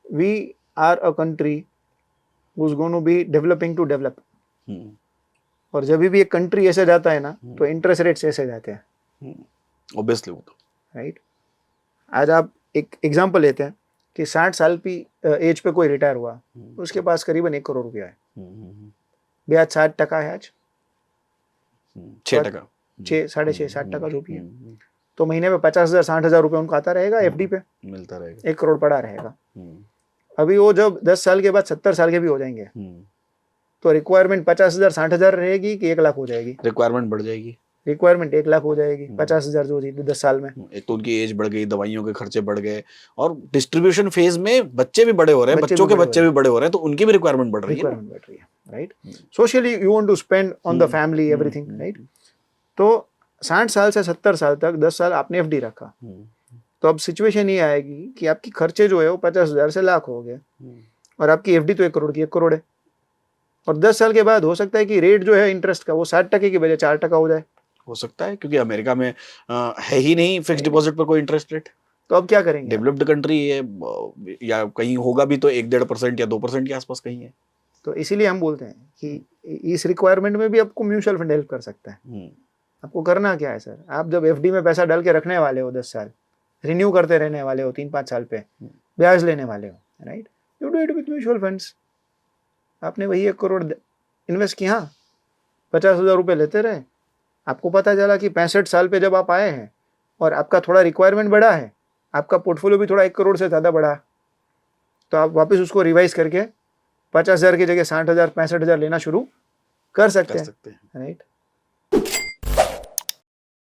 we are a country who's going to be developing to develop. और जब भी एक कंट्री ऐसे जाता है ना तो इंटरेस्ट रेट्स ऐसे जाते हैं ऑब्वियसली वो तो राइट. आज आप एक एग्जांपल लेते हैं कि 60 साल की एज पे कोई रिटायर हुआ, उसके पास करीबन 1 करोड़ रुपया है. ब्याज 60% है आज, 6%, 6.5-7% जो भी है. तो महीने में 50,000 60,000 रुपये उनको आता रहेगा, एफडी पे मिलता रहेगा, 1 करोड़ पड़ा रहेगा. अभी वो जब 10 साल के बाद 70 साल के भी हो जाएंगे तो रिक्वायरमेंट 50,000 60,000 रहेगी कि 1 लाख हो जाएगी? रिक्वायरमेंट बढ़ जाएगी. रिक्वायरमेंट 1 लाख हो जाएगी. 50,000 जो थी 10 साल में. एक तो उनकी एज बढ़ गई, दवाइयों के खर्चे बढ़ गए, और डिस्ट्रीब्यूशन फेज में बच्चे भी बड़े हो रहे हैं, बच्चों के बच्चे भी बड़े हो रहे हैं, तो उनकी भी रिक्वायरमेंट बढ़ रही है. Right. Socially you want to spend on the family everything right. तो 60 साल से 70 साल तक 10 साल आपने एफडी रखा, तो अब सिचुएशन ये आएगी कि आपकी खर्चे जो है वो 50,000 से लाख हो गए और आपकी एफडी तो 1 करोड़ की 1 करोड़ है. और 10 साल के बाद हो सकता है कि रेट जो है इंटरेस्ट का वो 60% की बजाय 4% हो जाए. हो सकता है, क्योंकि अमेरिका में है ही नहीं फिक्स डिपॉजिट पर कोई इंटरेस्ट रेट. तो अब क्या करेंगे? डेवलप्ड कंट्री है, या कहीं होगा भी तो 1-1.5% या 2% के आसपास कहीं है. तो इसीलिए हम बोलते हैं कि इस रिक्वायरमेंट में भी आपको म्यूचुअल फंड हेल्प कर सकता है. आपको करना क्या है सर, आप जब एफडी में पैसा डाल के रखने वाले हो 10 साल, रिन्यू करते रहने वाले हो 3-5 साल पे, ब्याज लेने वाले हो right, you do it with mutual funds. आपने वही 1 करोड़ इन्वेस्ट किया, 50,000 रुपये लेते रहे. आपको पता चला कि 65 साल पे जब आप आए हैं और आपका थोड़ा रिक्वायरमेंट बढ़ा है, आपका पोर्टफोलियो भी थोड़ा 1 करोड़ से ज़्यादा बढ़ा, तो आप वापस उसको रिवाइज करके 50,000 की जगह 60,000 65,000 लेना शुरू कर सकते हैं राइट.